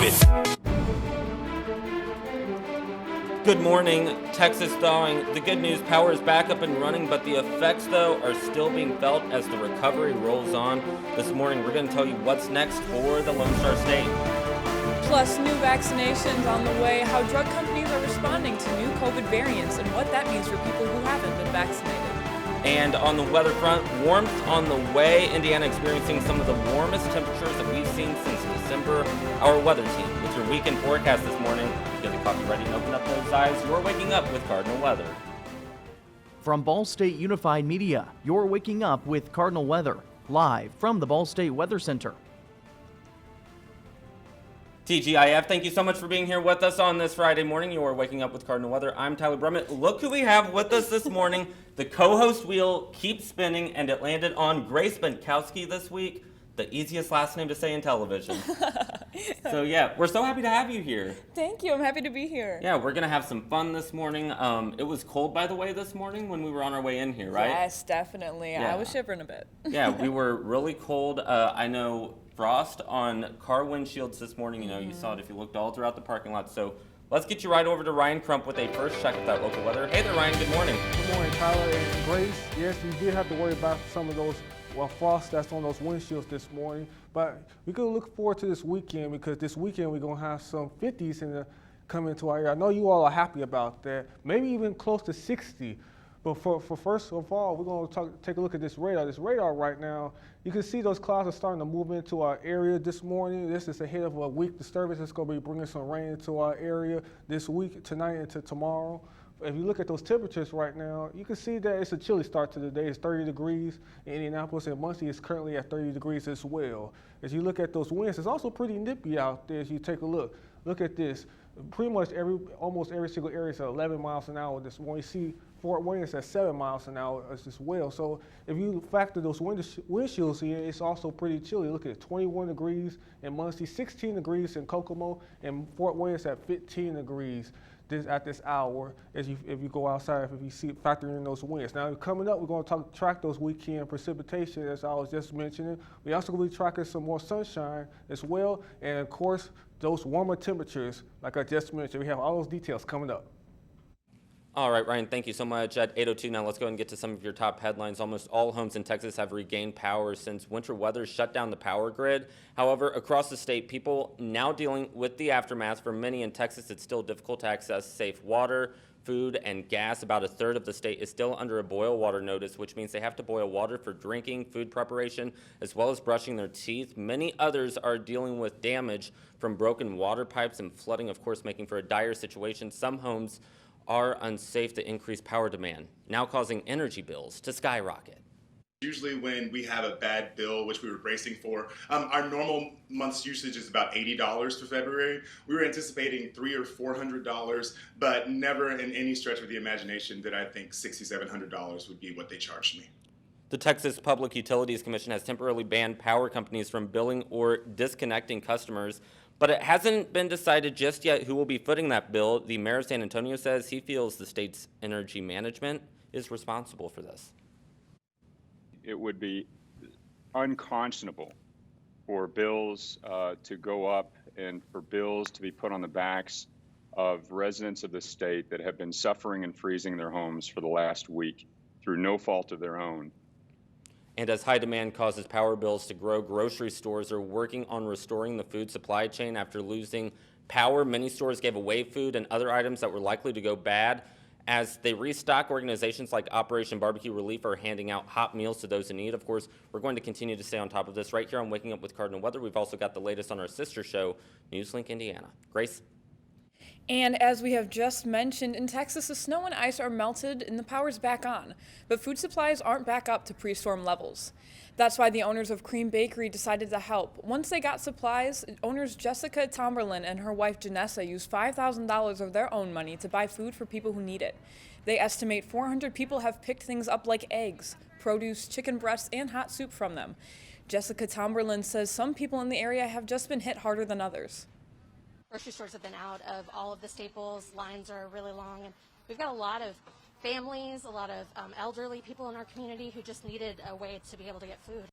it. Good morning. Texas thawing. The good news, power is back up and running, but the effects, though, are still being felt as the recovery rolls on. This morning, we're going to tell you what's next for the Lone Star State. Plus, new vaccinations on the way, how drug companies are responding to new COVID variants, and what that means for people who haven't been vaccinated. And on the weather front, warmth on the way. Indiana experiencing some of the warmest temperatures that we've seen since December. Our weather team with your weekend forecast this morning. Get the coffee ready and open up those eyes. You're waking up with Cardinal Weather. From Ball State Unified Media, you're waking up with Cardinal Weather, live from the Ball State Weather Center. TGIF, thank you so much for being here with us on this Friday morning. You are waking up with Cardinal Weather. I'm Tyler Brummett. Look who we have with us this morning. The co-host wheel keeps spinning, and it landed on Grace Benkowski this week, the easiest last name to say in television. So yeah, we're so happy to have you here. Thank you. I'm happy to be here. Yeah, we're going to have some fun this morning. It was cold, by the way, this morning when we were on our way in here, right? Yes, definitely. Yeah. I was shivering a bit. Yeah, we were really cold. I know frost on car windshields this morning. You know, you saw it if you looked all throughout the parking lot. So let's get you right over to Ryan Crump with a first check of that local weather. Hey there, Ryan. Good morning. Good morning, Tyler and Grace. Yes, we did have to worry about some of those frost that's on those windshields this morning. But we're going to look forward to this weekend because this weekend we're going to have some 50s come into our area. I know you all are happy about that. Maybe even close to 60. But for first of all, we're going to take a look at this radar. This radar right now, you can see those clouds are starting to move into our area this morning. This is ahead of a weak disturbance. It's going to be bringing some rain into our area this week, tonight into tomorrow. If you look at those temperatures right now, you can see that it's a chilly start to the day. It's 30 degrees in Indianapolis, and Muncie is currently at 30 degrees as well. As you look at those winds, it's also pretty nippy out there as you take a look. Look at this. Pretty much almost every single area is at 11 miles an hour this morning. You see Fort Wayne is at 7 miles an hour as well. So if you factor those windshields in, it's also pretty chilly. Look at 21 degrees in Muncie, 16 degrees in Kokomo, and Fort Wayne is at 15 degrees at this hour if you go outside, if you see factoring in those winds. Now coming up, we're going to track those weekend precipitation as I was just mentioning. We also going to be tracking some more sunshine as well, and of course those warmer temperatures like I just mentioned. We have all those details coming up. All right, Ryan, thank you so much. At 8:02 now, let's go ahead and get to some of your top headlines. Almost all homes in Texas have regained power since winter weather shut down the power grid. However, across the state, people now dealing with the aftermath. For many in Texas, it's still difficult to access safe water, food, and gas. About a third of the state is still under a boil water notice, which means they have to boil water for drinking, food preparation, as well as brushing their teeth. Many others are dealing with damage from broken water pipes and flooding, of course, making for a dire situation. Some homes are unsafe to increase power demand, now causing energy bills to skyrocket. Usually when we have a bad bill, which we were bracing for, our normal month's usage is about $80 for February. We were anticipating $300 or $400, but never in any stretch of the imagination did I think $6,700 would be what they charged me. The Texas Public Utilities Commission has temporarily banned power companies from billing or disconnecting customers, but it hasn't been decided just yet who will be footing that bill. The mayor of San Antonio says he feels the state's energy management is responsible for this. It would be unconscionable for bills to go up and for bills to be put on the backs of residents of the state that have been suffering and freezing in their homes for the last week through no fault of their own. And as high demand causes power bills to grow, grocery stores are working on restoring the food supply chain after losing power. Many stores gave away food and other items that were likely to go bad. As they restock, organizations like Operation Barbecue Relief are handing out hot meals to those in need. Of course, we're going to continue to stay on top of this right here on Waking Up with Cardinal Weather. We've also got the latest on our sister show, NewsLink Indiana. Grace? And as we have just mentioned, in Texas, the snow and ice are melted and the power's back on, but food supplies aren't back up to pre-storm levels. That's why the owners of Cream Bakery decided to help. Once they got supplies, owners Jessica Tomberlin and her wife Janessa used $5,000 of their own money to buy food for people who need it. They estimate 400 people have picked things up like eggs, produce, chicken breasts, and hot soup from them. Jessica Tomberlin says some people in the area have just been hit harder than others. Grocery stores have been out of all of the staples. Lines are really long, and we've got a lot of families, a lot of elderly people in our community who just needed a way to be able to get food.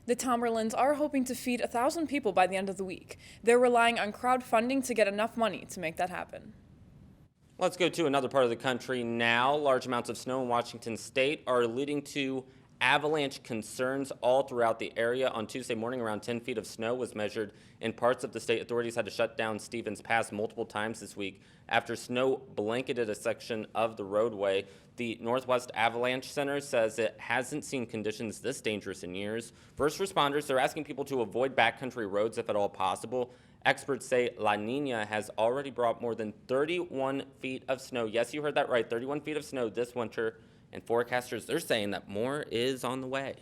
The Tomberlins are hoping to feed 1,000 people by the end of the week. They're relying on crowdfunding to get enough money to make that happen. Let's go to another part of the country now. Large amounts of snow in Washington state are leading to avalanche concerns all throughout the area. On Tuesday morning, around 10 feet of snow was measured in parts of the state. Authorities had to shut down Stevens Pass multiple times this week after snow blanketed a section of the roadway. The Northwest Avalanche Center says it hasn't seen conditions this dangerous in years. First responders, they're asking people to avoid backcountry roads if at all possible. Experts say La Nina has already brought more than 31 feet of snow. Yes, you heard that right, 31 feet of snow this winter. And forecasters, they're saying that more is on the way.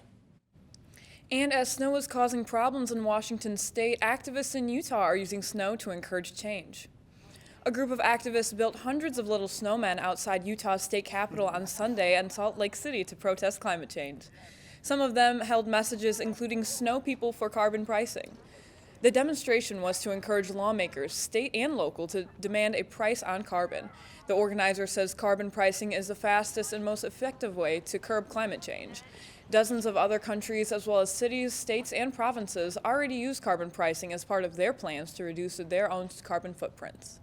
And as snow is causing problems in Washington state, activists in Utah are using snow to encourage change. A group of activists built hundreds of little snowmen outside Utah's state capitol on Sunday in Salt Lake City to protest climate change. Some of them held messages including snow people for carbon pricing. The demonstration was to encourage lawmakers, state and local, to demand a price on carbon. The organizer says carbon pricing is the fastest and most effective way to curb climate change. Dozens of other countries, as well as cities, states, and provinces, already use carbon pricing as part of their plans to reduce their own carbon footprints.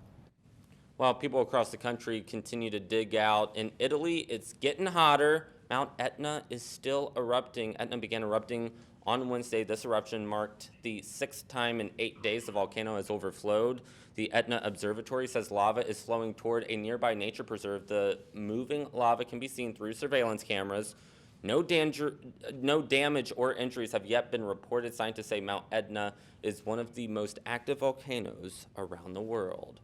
While people across the country continue to dig out, in Italy, it's getting hotter. Mount Etna is still erupting. Etna began erupting on Wednesday. This eruption marked the 6th time in 8 days the volcano has overflowed. The Etna Observatory says lava is flowing toward a nearby nature preserve. The moving lava can be seen through surveillance cameras. No damage or injuries have yet been reported. Scientists say Mount Etna is one of the most active volcanoes around the world.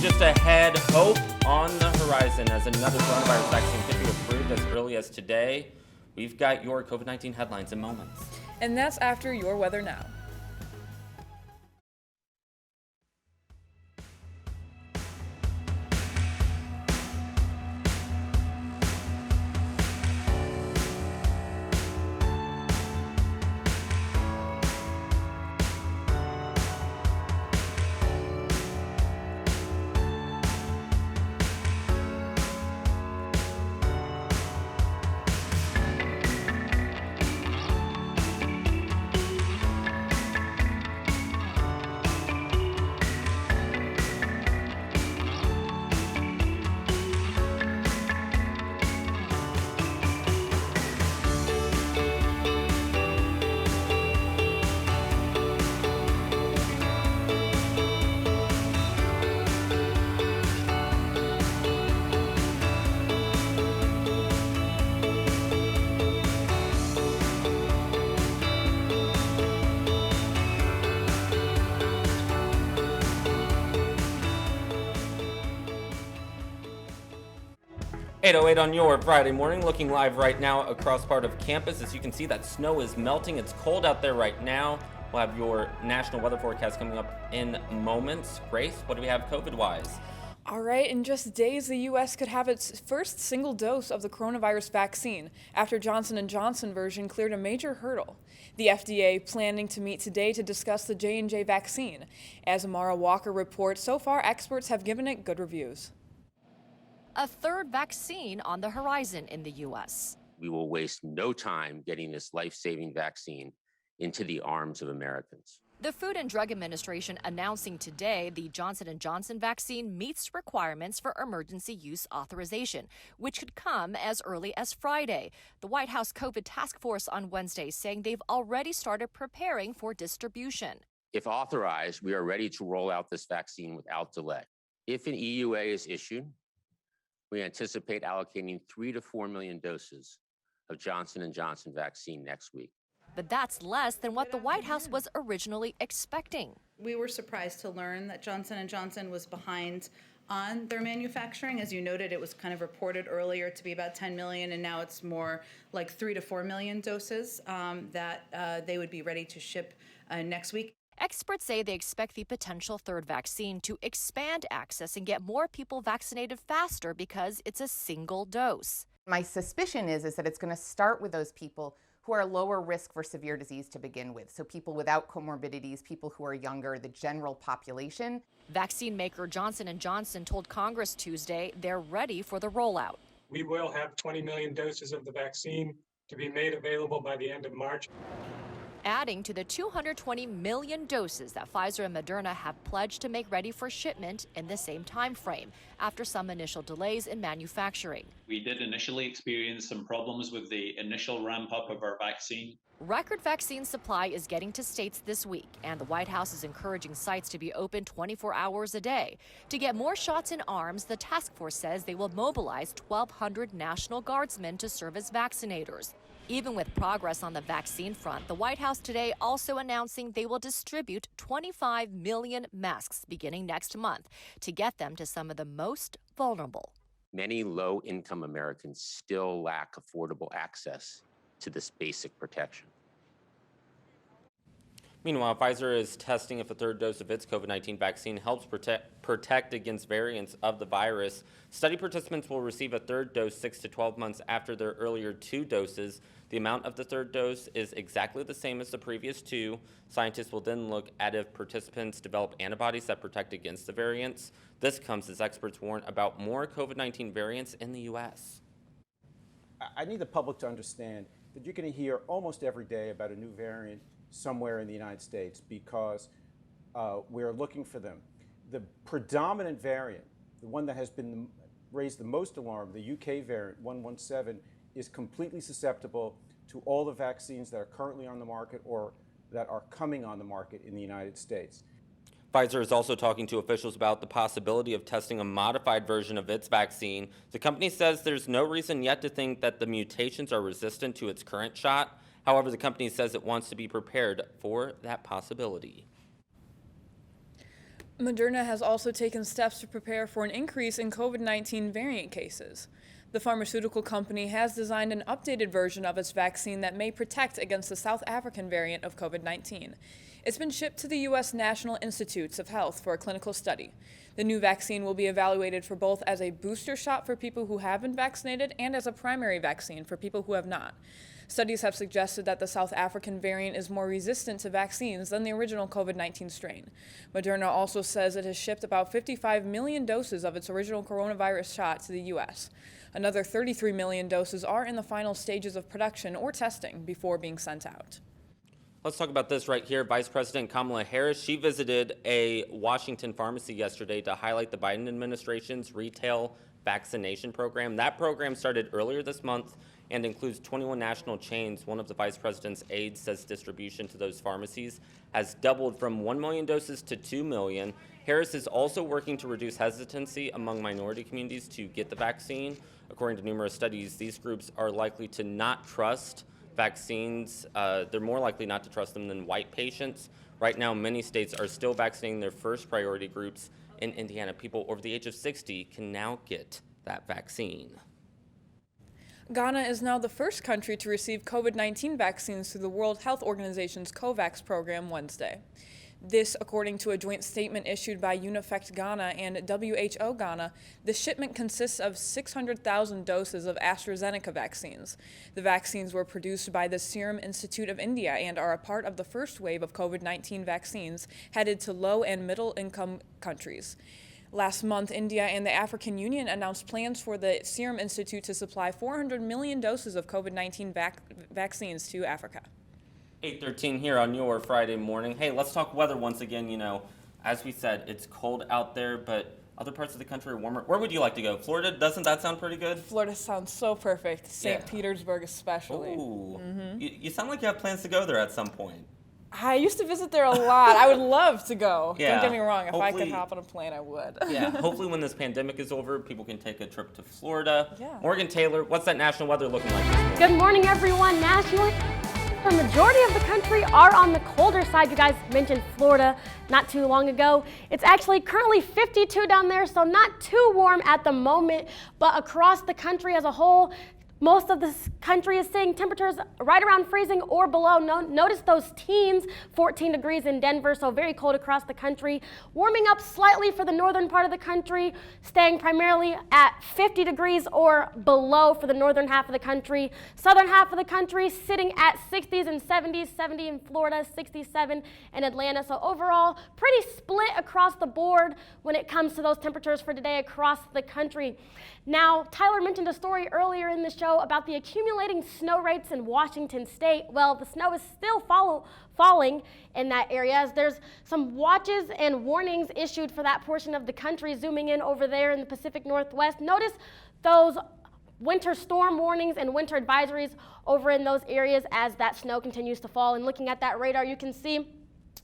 Just ahead, hope on the horizon as another coronavirus vaccine could be approved as early as today. We've got your COVID-19 headlines in moments. And that's after your weather now. .808 on your Friday morning, looking live right now across part of campus. As you can see, that snow is melting. It's cold out there right now. We'll have your national weather forecast coming up in moments. Grace, what do we have COVID-wise? All right, in just days, the U.S. could have its first single dose of the coronavirus vaccine after Johnson & Johnson version cleared a major hurdle. The FDA planning to meet today to discuss the J&J vaccine. As Amara Walker reports, so far experts have given it good reviews. A third vaccine on the horizon in the U.S. We will waste no time getting this life-saving vaccine into the arms of Americans. The Food and Drug Administration announcing today the Johnson & Johnson vaccine meets requirements for emergency use authorization, which could come as early as Friday. The White House COVID task force on Wednesday saying they've already started preparing for distribution. If authorized, we are ready to roll out this vaccine without delay. If an EUA is issued, we anticipate allocating 3 to 4 million doses of Johnson & Johnson vaccine next week. But that's less than what the White House was originally expecting. We were surprised to learn that Johnson & Johnson was behind on their manufacturing. As you noted, it was kind of reported earlier to be about 10 million, and now it's more like 3 to 4 million doses that they would be ready to ship next week. Experts say they expect the potential third vaccine to expand access and get more people vaccinated faster because it's a single dose. My suspicion is that it's going to start with those people who are lower risk for severe disease to begin with. So people without comorbidities, people who are younger, the general population. Vaccine maker Johnson & Johnson told Congress Tuesday they're ready for the rollout. We will have 20 million doses of the vaccine to be made available by the end of March. adding to the 220 million doses that Pfizer and Moderna have pledged to make ready for shipment in the same time frame after some initial delays in manufacturing. We did initially experience some problems with the initial ramp up of our vaccine. Record vaccine supply is getting to states this week, and the White House is encouraging sites to be open 24 hours a day. To get more shots in arms, the task force says they will mobilize 1,200 National Guardsmen to serve as vaccinators. Even with progress on the vaccine front, the White House today also announcing they will distribute 25 million masks beginning next month to get them to some of the most vulnerable. Many low-income Americans still lack affordable access to this basic protection. Meanwhile, Pfizer is testing if a third dose of its COVID-19 vaccine helps protect against variants of the virus. Study participants will receive a third dose 6 to 12 months after their earlier 2 doses. The amount of the third dose is exactly the same as the previous 2. Scientists will then look at if participants develop antibodies that protect against the variants. This comes as experts warn about more COVID-19 variants in the U.S. I need the public to understand that you're going to hear almost every day about a new variant somewhere in the United States because we're looking for them. The predominant variant, the one that has been raised the most alarm, the UK variant 117, is completely susceptible to all the vaccines that are currently on the market or that are coming on the market in the United States. Pfizer is also talking to officials about the possibility of testing a modified version of its vaccine. The company says there's no reason yet to think that the mutations are resistant to its current shot. However, the company says it wants to be prepared for that possibility. Moderna has also taken steps to prepare for an increase in COVID-19 variant cases. The pharmaceutical company has designed an updated version of its vaccine that may protect against the South African variant of COVID-19. It's been shipped to the U.S. National Institutes of Health for a clinical study. The new vaccine will be evaluated for both as a booster shot for people who have been vaccinated and as a primary vaccine for people who have not. Studies have suggested that the South African variant is more resistant to vaccines than the original COVID-19 strain. Moderna also says it has shipped about 55 million doses of its original coronavirus shot to the U.S. Another 33 million doses are in the final stages of production or testing before being sent out. Let's talk about this right here. Vice President Kamala Harris, she visited a Washington pharmacy yesterday to highlight the Biden administration's retail vaccination program. That program started earlier this month and includes 21 national chains. One of the vice president's aides says distribution to those pharmacies has doubled from 1 million doses to 2 million. Harris is also working to reduce hesitancy among minority communities to get the vaccine. According to numerous studies, these groups are likely to not trust vaccines. They're more likely not to trust them than white patients. Right now, many states are still vaccinating their first priority groups. In Indiana, people over the age of 60 can now get that vaccine. Ghana is now the first country to receive COVID-19 vaccines through the World Health Organization's COVAX program Wednesday. This, according to a joint statement issued by UNIFECT Ghana and WHO Ghana, the shipment consists of 600,000 doses of AstraZeneca vaccines. The vaccines were produced by the Serum Institute of India and are a part of the first wave of COVID-19 vaccines headed to low and middle income countries. Last month, India and the African Union announced plans for the Serum Institute to supply 400 million doses of COVID-19 vaccines to Africa. 8:13 here on your Friday morning. Hey, let's talk weather once again. You know, as we said, it's cold out there, but other parts of the country are warmer. Where would you like to go? Florida? Doesn't that sound pretty good? Florida sounds so perfect. St. Petersburg especially. Ooh. You sound like you have plans to go there at some point. I used to visit there a lot. I would love to go. Yeah. Don't get me wrong. If I Hopefully- could hop on a plane, I would. Yeah, hopefully when this pandemic is over, people can take a trip to Florida. Yeah. Morgan Taylor, what's that national weather looking like this morning? Good morning, everyone. Nationally, the majority of the country are on the colder side. You guys mentioned Florida not too long ago. It's actually currently 52 down there, so not too warm at the moment, but across the country as a whole, most of the country is seeing temperatures right around freezing or below. Notice those teens, 14 degrees in Denver, so very cold across the country. Warming up slightly for the northern part of the country, staying primarily at 50 degrees or below for the northern half of the country. Southern half of the country sitting at 60s and 70s, 70 in Florida, 67 in Atlanta. So overall, pretty split across the board when it comes to those temperatures for today across the country. Now, Tyler mentioned a story earlier in the show show about the accumulating snow rates in Washington state. Well, the snow is still falling in that area as there's some watches and warnings issued for that portion of the country. Zooming in over there in the Pacific Northwest, notice those winter storm warnings and winter advisories over in those areas as that snow continues to fall. And looking at that radar, you can see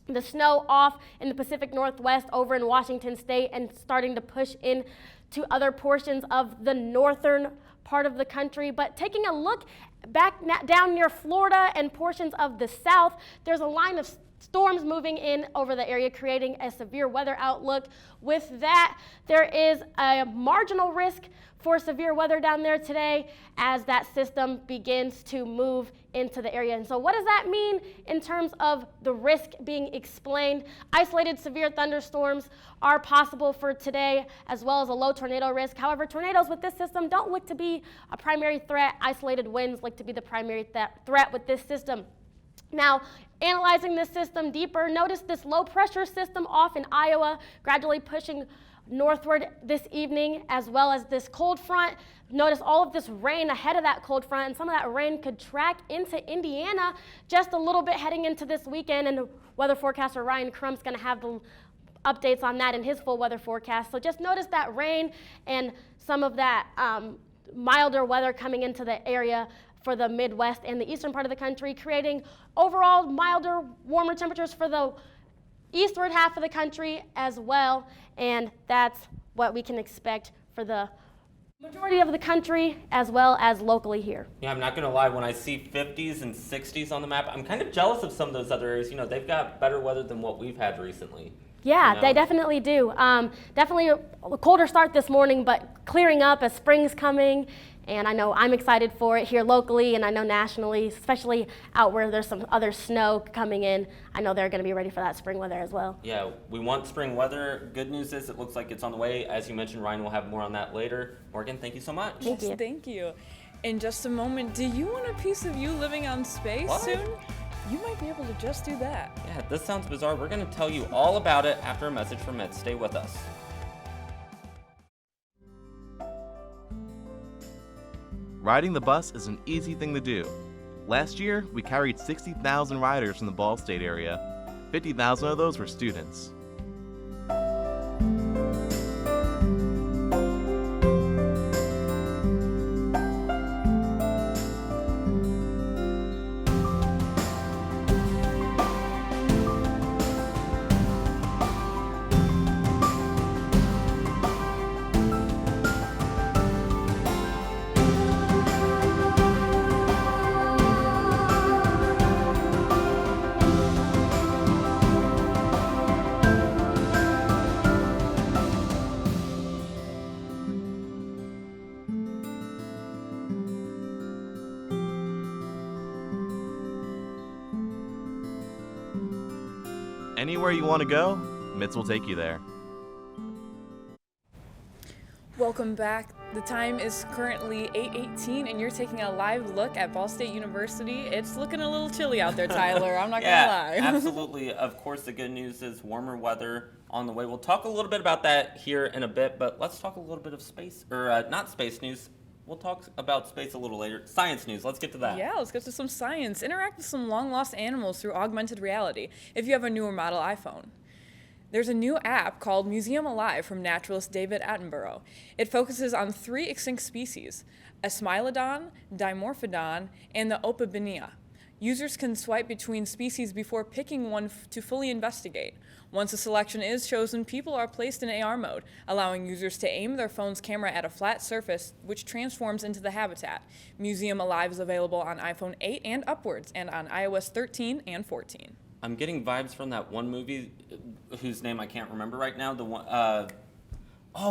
the snow off in the Pacific Northwest over in Washington state and starting to push in to other portions of the northern part of the country. But taking a look back down near Florida and portions of the south, there's a line of storms moving in over the area, creating a severe weather outlook. With that, there is a marginal risk for severe weather down there today as that system begins to move into the area. And so what does that mean in terms of the risk being explained? Isolated severe thunderstorms are possible for today, as well as a low tornado risk. However, tornadoes with this system don't look to be a primary threat. Isolated winds look to be the primary threat with this system. Now, analyzing this system deeper, notice this low pressure system off in Iowa, gradually pushing northward this evening, as well as this cold front. Notice all of this rain ahead of that cold front, and some of that rain could track into Indiana just a little bit heading into this weekend, and weather forecaster Ryan Crump's going to have the updates on that in his full weather forecast. So just notice that rain and some of that milder weather coming into the area for the Midwest and the eastern part of the country, creating overall milder, warmer temperatures for the eastward half of the country as well, and that's what we can expect for the majority of the country as well as locally here. Yeah, I'm not going to lie, when I see 50s and 60s on the map, I'm kind of jealous of some of those other areas. You know, they've got better weather than what we've had recently. Yeah, you know? They definitely do. Definitely a colder start this morning, but clearing up as spring's coming. And I know I'm excited for it here locally, and I know nationally, especially out where there's some other snow coming in. I know they're going to be ready for that spring weather as well. Yeah, we want spring weather. Good news is it looks like it's on the way. As you mentioned, Ryan will have more on that later. Morgan, thank you so much. Thank you. Thank you. In just a moment, do you want a piece of you living on space soon? You might be able to just do that. Yeah, this sounds bizarre. We're going to tell you all about it after a message from Ed. Stay with us. Riding the bus is an easy thing to do. Last year, we carried 60,000 riders from the Ball State area. 50,000 of those were students. Anywhere you want to go, Mitts will take you there. Welcome back. The time is currently 8:18, and you're taking a live look at Ball State University. It's looking a little chilly out there, Tyler. I'm not gonna lie. Absolutely. Of course, the good news is warmer weather on the way. We'll talk a little bit about that here in a bit, but let's talk a little bit of space, or not space news. We'll talk about space a little later. Science news. Let's get to that. Yeah, let's get to some science. Interact with some long-lost animals through augmented reality if you have a newer model iPhone. There's a new app called Museum Alive from naturalist David Attenborough. It focuses on 3 extinct species, a Smilodon, Dimorphodon, and the Opabinia. Users can swipe between species before picking one to fully investigate. Once a selection is chosen, people are placed in AR mode, allowing users to aim their phone's camera at a flat surface, which transforms into the habitat. Museum Alive is available on iPhone 8 and upwards, and on iOS 13 and 14. I'm getting vibes from that one movie whose name I can't remember right now. The one,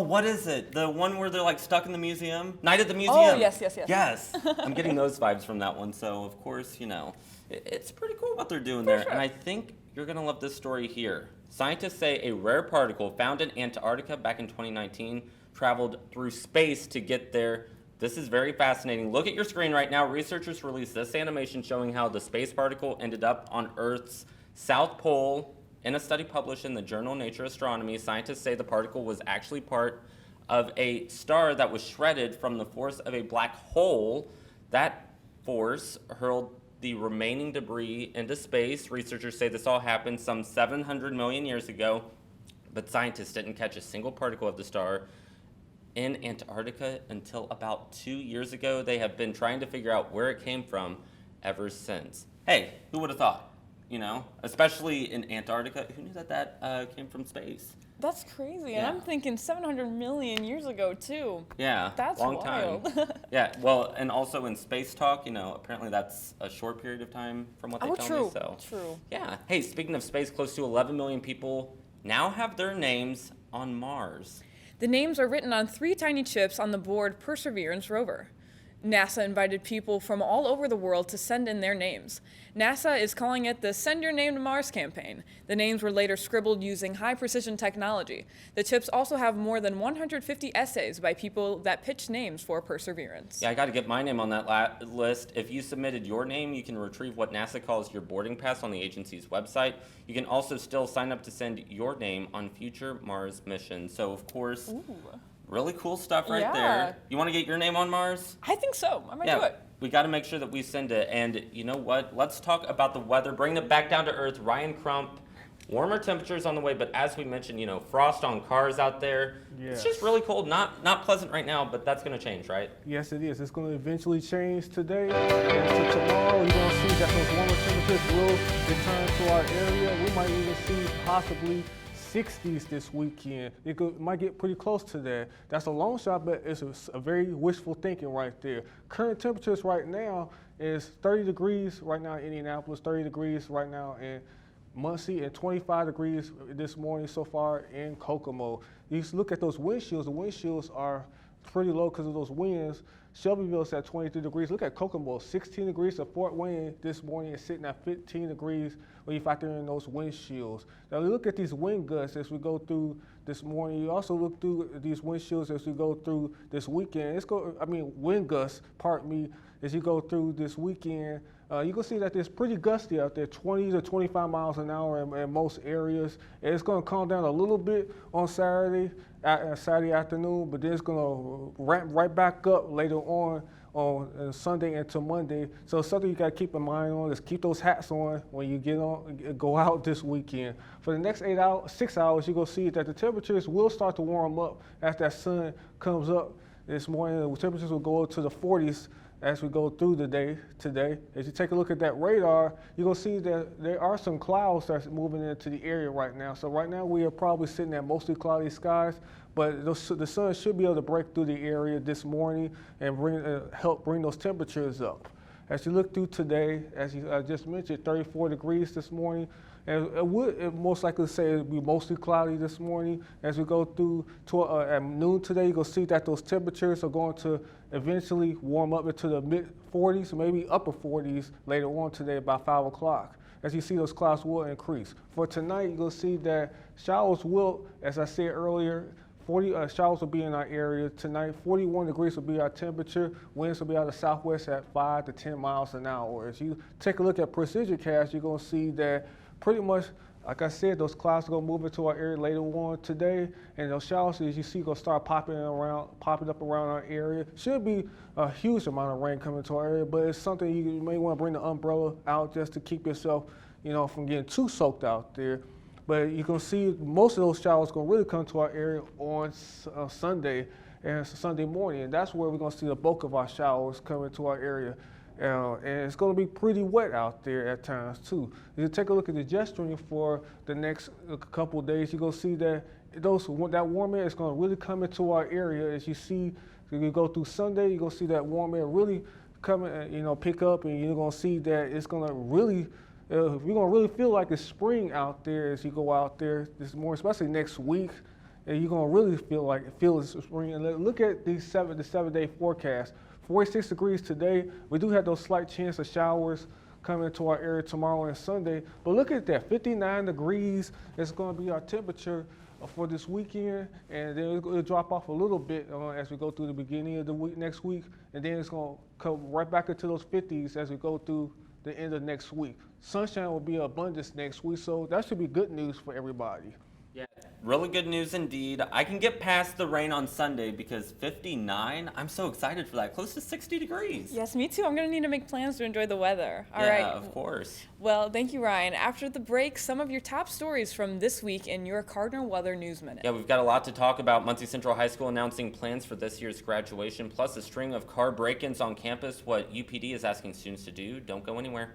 what is it? The one where they're like stuck in the museum? Night at the Museum. Oh, yes. Yes. I'm getting those vibes from that one. So, of course, you know, it's pretty cool what they're doing there. Sure. And I think you're going to love this story here. Scientists say a rare particle found in Antarctica back in 2019 traveled through space to get there. This is very fascinating. Look at your screen right now. Researchers released this animation showing how the space particle ended up on Earth's South Pole. In a study published in the journal Nature Astronomy, scientists say the particle was actually part of a star that was shredded from the force of a black hole. That force hurled the remaining debris into space. Researchers say this all happened some 700 million years ago, but scientists didn't catch a single particle of the star in Antarctica until about 2 years ago. They have been trying to figure out where it came from ever since. Hey, who would have thought? You know, especially in Antarctica, who knew that came from space? That's crazy. Yeah. And I'm thinking 700 million years ago, too. Yeah, That's long wild. time. Yeah, well, and also in space talk, you know, apparently that's a short period of time from what they tell true. me. So True. yeah. Hey, speaking of space, close to 11 million people now have their names on Mars. The names are written on 3 tiny chips on the board Perseverance rover. NASA invited people from all over the world to send in their names. NASA is calling it the Send Your Name to Mars campaign. The names were later scribbled using high-precision technology. The chips also have more than 150 essays by people that pitched names for Perseverance. Yeah, I got to get my name on that list. If you submitted your name, you can retrieve what NASA calls your boarding pass on the agency's website. You can also still sign up to send your name on future Mars missions. So, of course, really cool stuff right there. You want to get your name on Mars? I think so. I might do it. We got to make sure that we send it. And you know what? Let's talk about the weather. Bring it back down to earth. Ryan Crump, warmer temperatures on the way, but as we mentioned, you know, frost on cars out there. Yes. It's just really cold. Not pleasant right now, but that's going to change, right? Yes, it is. It's going to eventually change today. And to tomorrow, you're going to see that those warmer temperatures will return to our area. We might even see possibly 60s this weekend. It might get pretty close to that. That's a long shot, but it's a very wishful thinking right there. Current temperatures right now is 30 degrees right now in Indianapolis, 30 degrees right now in Muncie, and 25 degrees this morning so far in Kokomo. You look at those wind chills. The wind chills are pretty low because of those winds. Shelbyville's at 23 degrees. Look at Kokomo, 16 degrees. So Fort Wayne this morning is sitting at 15 degrees when you factor in those wind chills. Now look at these wind gusts as we go through this morning. You also look through these wind chills as we go through this weekend. Wind gusts, pardon me, as you go through this weekend. You can see that it's pretty gusty out there, 20 to 25 miles an hour in most areas. And it's going to calm down a little bit on Saturday afternoon, but then it's going to ramp right back up later on Sunday into Monday. So something you got to keep in mind on is keep those hats on when you go out this weekend. For the next 6 hours, you're going to see that the temperatures will start to warm up as that sun comes up this morning. The temperatures will go up to the 40s as we go through the day today. As you take a look at that radar, you're going to see that there are some clouds that's moving into the area right now. So right now we are probably sitting at mostly cloudy skies, but the sun should be able to break through the area this morning and help bring those temperatures up. As you look through today, as I just mentioned, 34 degrees this morning. And it most likely say it'll be mostly cloudy this morning. As we go through at noon today, you're going to see that those temperatures are going to eventually warm up into the mid-40s, maybe upper 40s later on today about 5 o'clock. As you see, those clouds will increase. For tonight, you're going to see that showers will, as I said earlier, showers will be in our area tonight. 41 degrees will be our temperature. Winds will be out of the southwest at 5 to 10 miles an hour. As you take a look at precision cast, you're going to see that pretty much, like I said, those clouds are going to move into our area later on today, and those showers, as you see, going to start popping up around our area. Should be a huge amount of rain coming to our area, but it's something you may want to bring the umbrella out just to keep yourself, from getting too soaked out there. But you can see most of those showers going to really come to our area on Sunday and Sunday morning, and that's where we're going to see the bulk of our showers coming to our area. And it's going to be pretty wet out there at times too. If you take a look at the jet stream for the next couple of days, you're going to see that that warm air is going to really come into our area. As you see, if you go through Sunday, you're going to see that warm air really come, pick up, and you're going to see that it's going to really, you're going to really feel like it's spring out there as you go out there this morning, especially next week. And you're going to really feel it's spring. And look at the 7-day forecast. 46 degrees today. We do have those slight chance of showers coming into our area tomorrow and Sunday. But look at that, 59 degrees is going to be our temperature for this weekend. And then it'll drop off a little bit as we go through the beginning of the week next week. And then it's going to come right back into those 50s as we go through the end of next week. Sunshine will be abundance next week, so that should be good news for everybody. Yeah, really good news indeed. I can get past the rain on Sunday because 59, I'm so excited for that. Close to 60 degrees. Yes, me too. I'm going to need to make plans to enjoy the weather. All yeah, right. Of course. Well, thank you, Ryan. After the break, some of your top stories from this week in your Cardinal Weather News Minute. Yeah, we've got a lot to talk about. Muncie Central High School announcing plans for this year's graduation, plus a string of car break-ins on campus, what UPD is asking students to do. Don't go anywhere.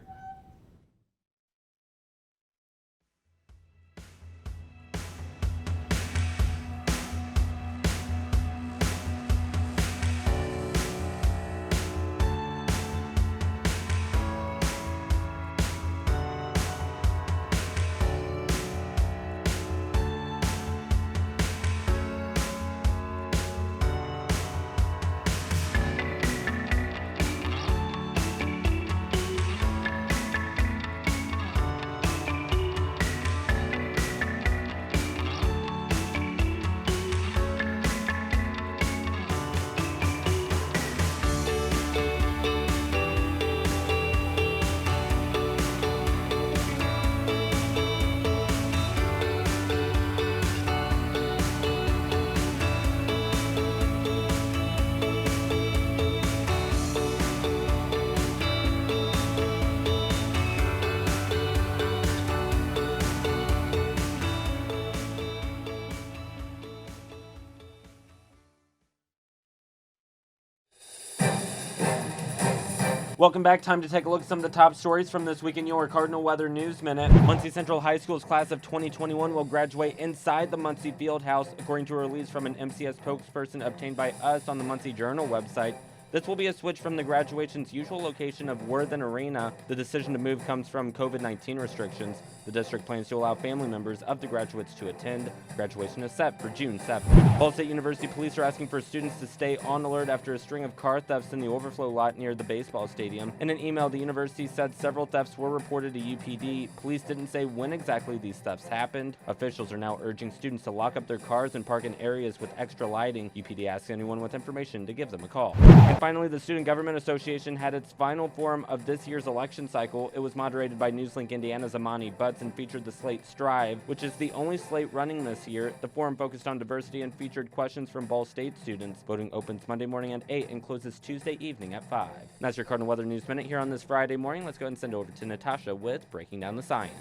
Welcome back. Time to take a look at some of the top stories from this week in your Cardinal Weather News Minute. Muncie Central High School's class of 2021 will graduate inside the Muncie Fieldhouse, according to a release from an MCS spokesperson obtained by us on the Muncie Journal website. This will be a switch from the graduation's usual location of Worthen Arena. The decision to move comes from COVID-19 restrictions. The district plans to allow family members of the graduates to attend. Graduation is set for June 7th. Ball State University police are asking for students to stay on alert after a string of car thefts in the overflow lot near the baseball stadium. In an email, the university said several thefts were reported to UPD. Police didn't say when exactly these thefts happened. Officials are now urging students to lock up their cars and park in areas with extra lighting. UPD asks anyone with information to give them a call. And finally, the Student Government Association had its final forum of this year's election cycle. It was moderated by Newslink Indiana's Amani Butts and featured the slate Strive, which is the only slate running this year. The forum focused on diversity and featured questions from Ball State students. Voting opens Monday morning at 8 and closes Tuesday evening at 5. And that's your Cardinal Weather News Minute here on this Friday morning. Let's go ahead and send it over to Natasha with Breaking Down the Science.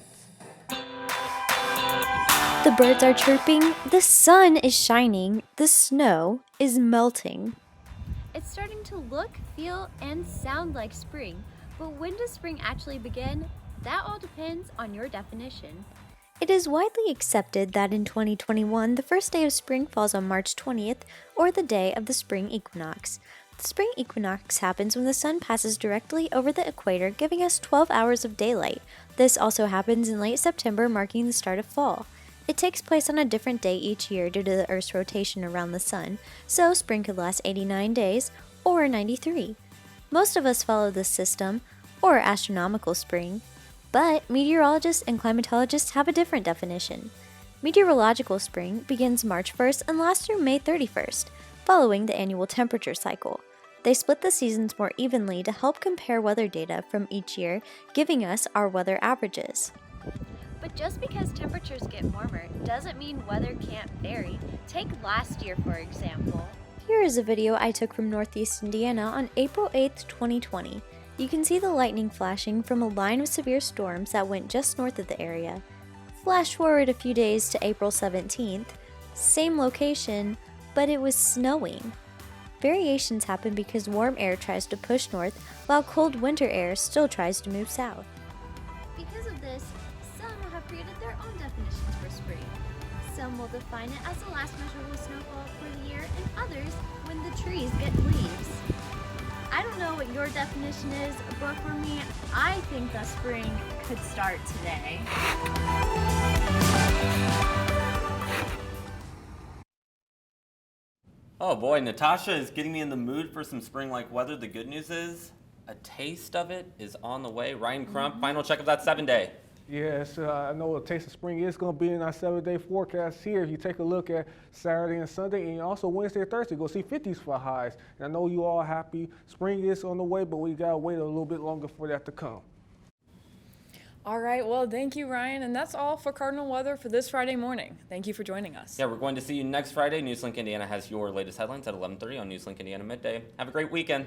The birds are chirping, the sun is shining, the snow is melting. It's starting to look, feel, and sound like spring, but when does spring actually begin? That all depends on your definition. It is widely accepted that in 2021, the first day of spring falls on March 20th, or the day of the spring equinox. The spring equinox happens when the sun passes directly over the equator, giving us 12 hours of daylight. This also happens in late September, marking the start of fall. It takes place on a different day each year due to the Earth's rotation around the sun, so spring could last 89 days or 93. Most of us follow this system, or astronomical spring, but meteorologists and climatologists have a different definition. Meteorological spring begins March 1st and lasts through May 31st, following the annual temperature cycle. They split the seasons more evenly to help compare weather data from each year, giving us our weather averages. But just because temperatures get warmer doesn't mean weather can't vary. Take last year, for example. Here is a video I took from Northeast Indiana on April 8th, 2020. You can see the lightning flashing from a line of severe storms that went just north of the area. Flash forward a few days to April 17th, same location, but it was snowing. Variations happen because warm air tries to push north, while cold winter air still tries to move south. Because of this, some have created their own definitions for spring. Some will define it as the last measurable snowfall for the year, and others when the trees get leaves. I don't know what your definition is, but for me, I think the spring could start today. Oh boy, Natasha is getting me in the mood for some spring-like weather. The good news is a taste of it is on the way. Ryan Crump, final check of that 7-day. Yes, I know a taste of spring is going to be in our 7-day forecast here. If you take a look at Saturday and Sunday, and also Wednesday and Thursday, you'll see 50s for highs. And I know you all happy. Spring is on the way, but we got to wait a little bit longer for that to come. All right, well, thank you, Ryan. And that's all for Cardinal Weather for this Friday morning. Thank you for joining us. Yeah, we're going to see you next Friday. Newslink Indiana has your latest headlines at 11:30 on Newslink Indiana Midday. Have a great weekend.